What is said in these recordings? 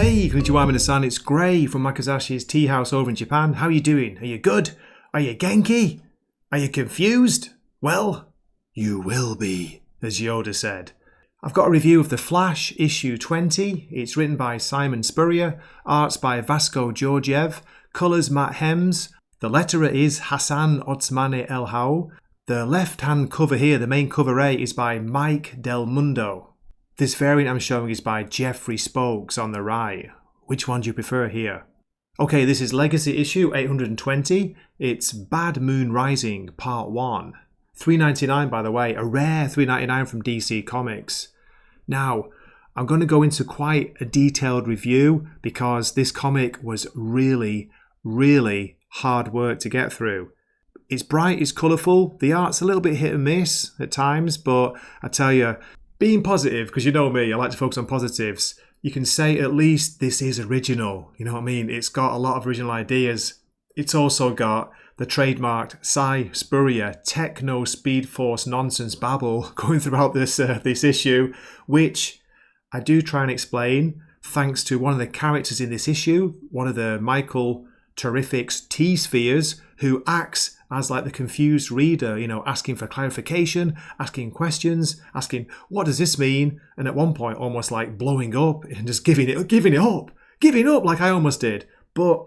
Hey, konnichiwa minasan, it's Gray from Wakizashi's Teahouse over in Japan. How are you doing? Are you good? Are you genki? Are you confused? Well, you will be, as Yoda said. I've got a review of The Flash, issue 20. It's written by Simon Spurrier, arts by Vasco Georgiev, colours Matt Hems. The letterer is Hassan Otsmane El Hao. The left-hand cover here, the main cover A, is by Mike Del Mundo. This variant I'm showing is by Jeffrey Spokes on the right. Which one do you prefer here? Okay, this is Legacy issue 820. It's Bad Moon Rising Part 1. $3.99 by the way, a rare $3.99 from DC Comics. Now, I'm going to go into quite a detailed review because this comic was really hard work to get through. It's bright, it's colourful, the art's a little bit hit and miss at times, but I tell you, being positive, because you know me, I like to focus on positives, you can say at least this is original, you know what I mean? It's got a lot of original ideas. It's also got the trademarked Spurrier Techno-Speed-Force nonsense babble going throughout this issue, which I do try and explain thanks to one of the characters in this issue, one of the Michael Terrific's T-Spheres, who acts as like the confused reader, you know, asking for clarification, asking questions, asking, what does this mean? And at one point almost like blowing up and just giving up like I almost did. But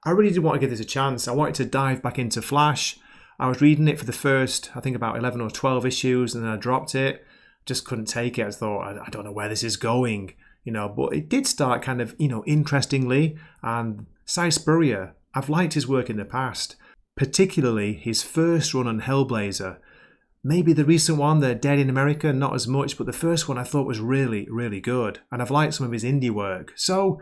I really did want to give this a chance. I wanted to dive back into Flash. I was reading it for the first, I think about 11 or 12 issues, and then I dropped it. Just couldn't take it. I thought, I don't know where this is going, you know, but it did start kind of, you know, interestingly. And Spurrier, I've liked his work in the past, particularly his first run on Hellblazer. Maybe the recent one, The Dead in America, not as much, but the first one I thought was really good. And I've liked some of his indie work. So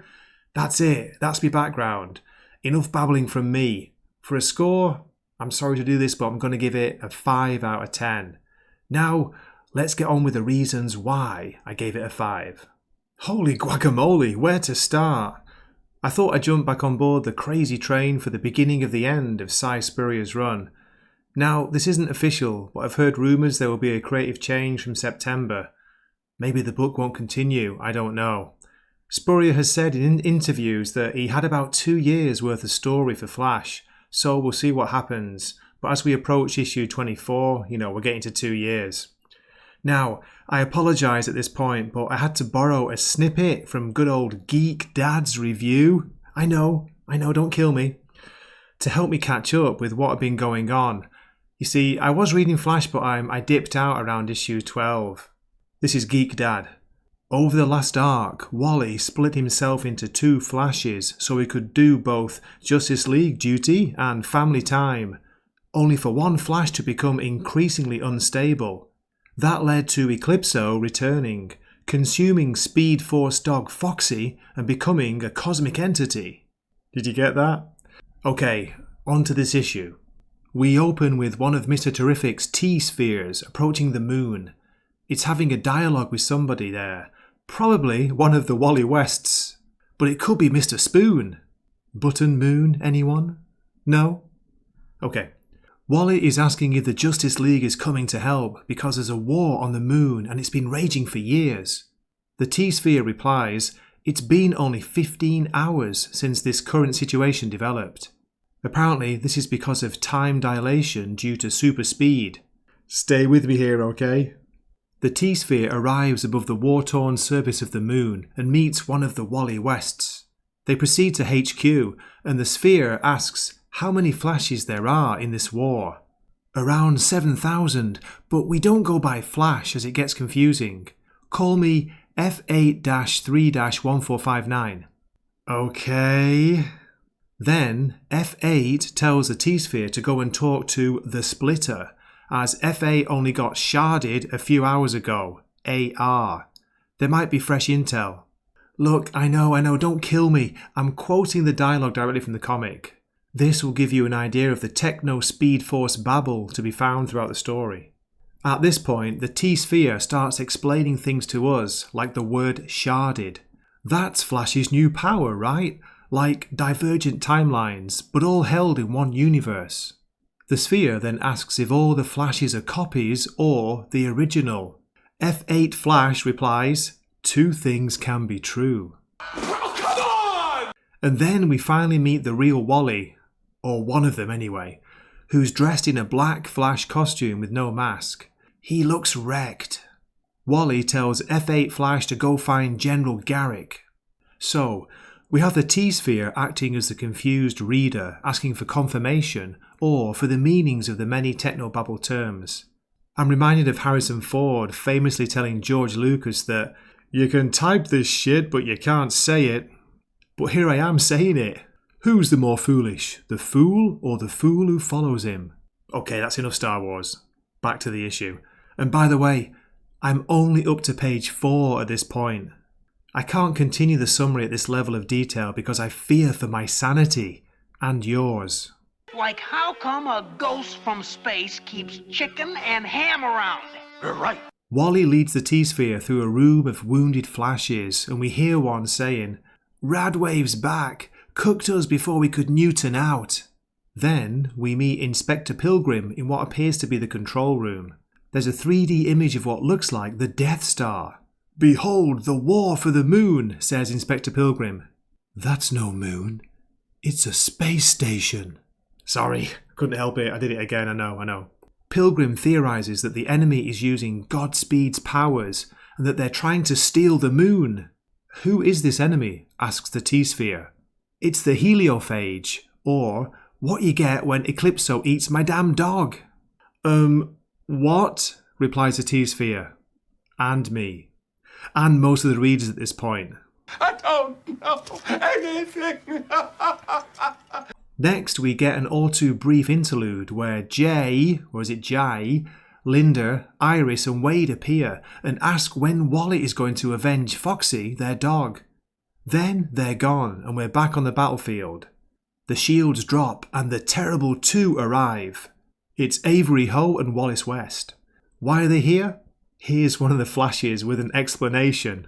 that's it. That's my background. Enough babbling from me. For a score, I'm sorry to do this, but I'm going to give it a 5 out of 10. Now, let's get on with the reasons why I gave it a 5. Holy guacamole, where to start? I thought I'd jump back on board the crazy train for the beginning of the end of Spurrier's run. Now, this isn't official, but I've heard rumours there will be a creative change from September. Maybe the book won't continue, I don't know. Spurrier has said in interviews that he had about 2 years worth of story for Flash, so we'll see what happens. But as we approach issue 24, you know, we're getting to 2 years. Now, I apologise at this point, but I had to borrow a snippet from good old Geek Dad's review. I know, don't kill me. To help me catch up with what had been going on. You see, I was reading Flash, but I dipped out around issue 12. This is Geek Dad. Over the last arc, Wally split himself into 2 Flashes so he could do both Justice League duty and family time, only for one Flash to become increasingly unstable. That led to Eclipso returning, consuming Speed Force dog Foxy and becoming a cosmic entity. Did you get that? Okay, on to this issue. We open with one of Mr. Terrific's T-Spheres approaching the moon. It's having a dialogue with somebody there, probably one of the Wally Wests, but it could be Mr. Spoon. Button Moon, anyone? No? Okay. Wally is asking if the Justice League is coming to help because there's a war on the moon and it's been raging for years. The T-Sphere replies, it's been only 15 hours since this current situation developed. Apparently this is because of time dilation due to super speed. Stay with me here, okay? The T-Sphere arrives above the war-torn surface of the moon and meets one of the Wally Wests. They proceed to HQ and the sphere asks how many Flashes there are in this war. Around 7,000, but we don't go by Flash as it gets confusing. Call me F8-3-1459. Okay. Then F8 tells the T-Sphere to go and talk to the Splitter, as FA only got sharded a few hours ago. AR. There might be fresh intel. Look, I know, don't kill me. I'm quoting the dialogue directly from the comic. This will give you an idea of the Techno-Speed-Babble to be found throughout the story. At this point, the T-Sphere starts explaining things to us, like the word sharded. That's Flash's new power, right? Like divergent timelines, but all held in one universe. The sphere then asks if all the Flashes are copies or the original. F8 Flash replies, 2 things can be true. Welcome And then we finally meet the real Wally, or one of them anyway, who's dressed in a black Flash costume with no mask. He looks wrecked. Wally tells F8 Flash to go find General Garrick. So, we have the T-Sphere acting as the confused reader, asking for confirmation or for the meanings of the many Techno-Babble terms. I'm reminded of Harrison Ford famously telling George Lucas that you can type this shit but you can't say it. But here I am saying it. Who's the more foolish, the fool or the fool who follows him? Okay, that's enough Star Wars. Back to the issue. And by the way, I'm only up to page 4 at this point. I can't continue the summary at this level of detail because I fear for my sanity and yours. Like how come a ghost from space keeps chicken and ham around? You're right. Wally leads the T-Sphere through a room of wounded Flashes and we hear one saying, "Radwave's back, cooked us before we could Newton out." Then we meet Inspector Pilgrim in what appears to be the control room. There's a 3D image of what looks like the Death Star. "Behold the war for the moon," says Inspector Pilgrim. "That's no moon. It's a space station." Sorry, couldn't help it. I did it again, I know. Pilgrim theorizes that the enemy is using Godspeed's powers and that they're trying to steal the moon. Who is this enemy? Asks the T-Sphere. It's the Heliophage, or what you get when Eclipso eats my damn dog. What? Replies the T-Sphere. And me. And most of the readers at this point. I don't know anything. Next, we get an all too brief interlude where Jay, or is it Jai, Linda, Iris and Wade appear and ask when Wally is going to avenge Foxy, their dog. Then they're gone and we're back on the battlefield. The shields drop and the Terrible Two arrive. It's Avery Ho and Wallace West. Why are they here? Here's one of the Flashes with an explanation.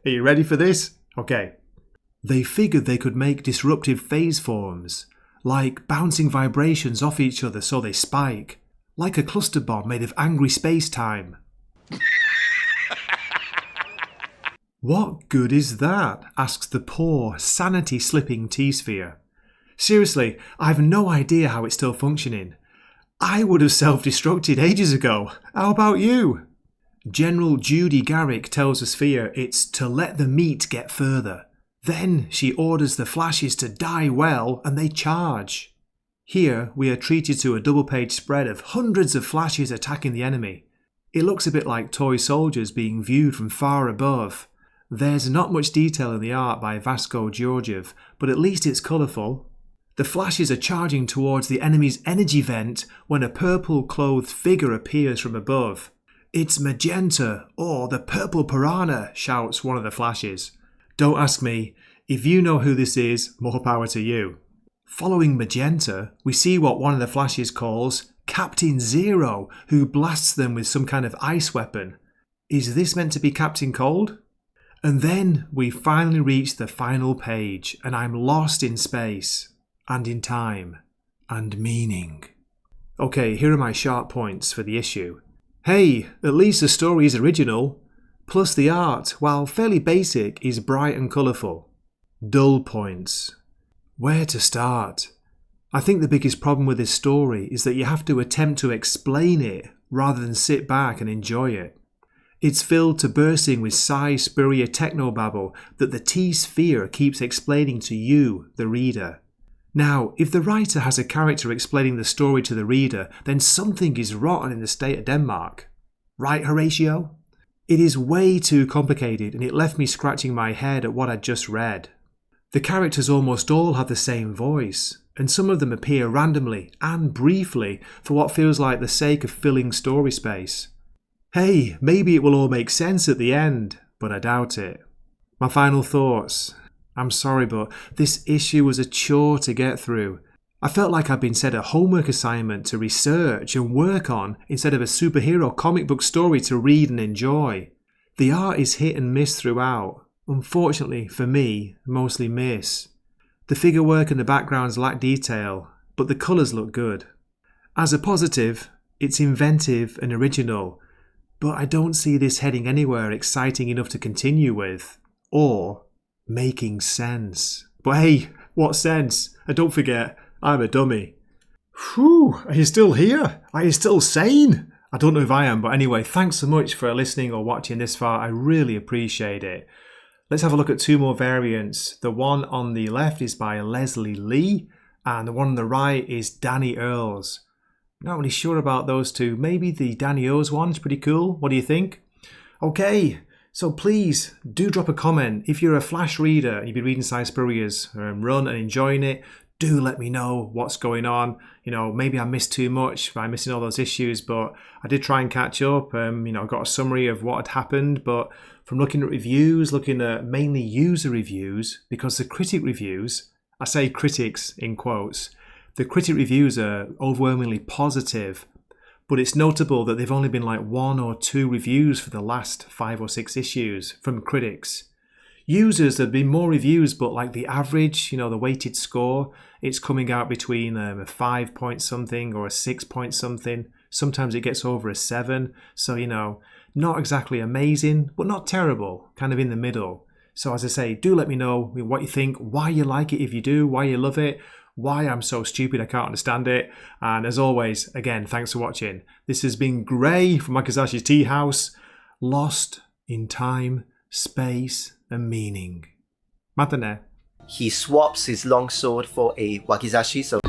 Are you ready for this? Okay. They figured they could make disruptive phase forms, like bouncing vibrations off each other so they spike, like a cluster bomb made of angry space-time. What good is that? Asks the poor, sanity-slipping T-Sphere. Seriously, I've no idea how it's still functioning. I would have self-destructed ages ago. How about you? General Judy Garrick tells the Sphere it's to let the meat get further. Then she orders the Flashes to die well and they charge. Here we are treated to a double-page spread of hundreds of Flashes attacking the enemy. It looks a bit like toy soldiers being viewed from far above. There's not much detail in the art by Vasco Georgiev, but at least it's colourful. The Flashes are charging towards the enemy's energy vent when a purple-clothed figure appears from above. "It's Magenta, or the Purple Piranha," shouts one of the Flashes. Don't ask me. If you know who this is, more power to you. Following Magenta, we see what one of the Flashes calls Captain Zero, who blasts them with some kind of ice weapon. Is this meant to be Captain Cold? And then we finally reach the final page, and I'm lost in space, and in time, and meaning. Okay, here are my sharp points for the issue. Hey, at least the story is original. Plus the art, while fairly basic, is bright and colourful. Dull points. Where to start? I think the biggest problem with this story is that you have to attempt to explain it rather than sit back and enjoy it. It's filled to bursting with Spurrier Techno-Babble that the T-Sphere keeps explaining to you, the reader. Now, if the writer has a character explaining the story to the reader, then something is rotten in the state of Denmark. Right, Horatio? It is way too complicated and it left me scratching my head at what I'd just read. The characters almost all have the same voice, and some of them appear randomly and briefly for what feels like the sake of filling story space. Hey, maybe it will all make sense at the end, but I doubt it. My final thoughts. I'm sorry, but this issue was a chore to get through. I felt like I'd been set a homework assignment to research and work on instead of a superhero comic book story to read and enjoy. The art is hit and miss throughout. Unfortunately, for me, mostly miss. The figure work and the backgrounds lack detail, but the colours look good. As a positive, it's inventive and original, but I don't see this heading anywhere exciting enough to continue with, or making sense. But hey, what sense? And don't forget, I'm a dummy. Whew, are you still here? Are you still sane? I don't know if I am, but anyway, thanks so much for listening or watching this far. I really appreciate it. Let's have a look at 2 more variants. The one on the left is by Leslie Lee, and the one on the right is Danny Earls. Not really sure about those 2. Maybe the Danny Earls one's pretty cool. What do you think? Okay, so please do drop a comment. If you're a Flash reader and you've been reading Spurrier's run and enjoying it, do let me know what's going on. You know, maybe I missed too much by missing all those issues, but I did try and catch up. You know, I got a summary of what had happened, but from looking at reviews, looking at mainly user reviews, because the critic reviews, I say critics in quotes, the critic reviews are overwhelmingly positive, but it's notable that they've only been like 1 or 2 reviews for the last 5 or 6 issues from critics. Users, there've been more reviews, but like the average, you know, the weighted score, it's coming out between a 5 point something or a 6 point something. Sometimes it gets over a 7. So, you know, not exactly amazing, but not terrible, kind of in the middle. So as I say, do let me know what you think, why you like it if you do, why you love it, why I'm so stupid I can't understand it. And as always, again, thanks for watching. This has been Gray from Wakizashi's Teahouse, lost in time, space, and meaning. Matane. He swaps his longsword for a Wakizashi, so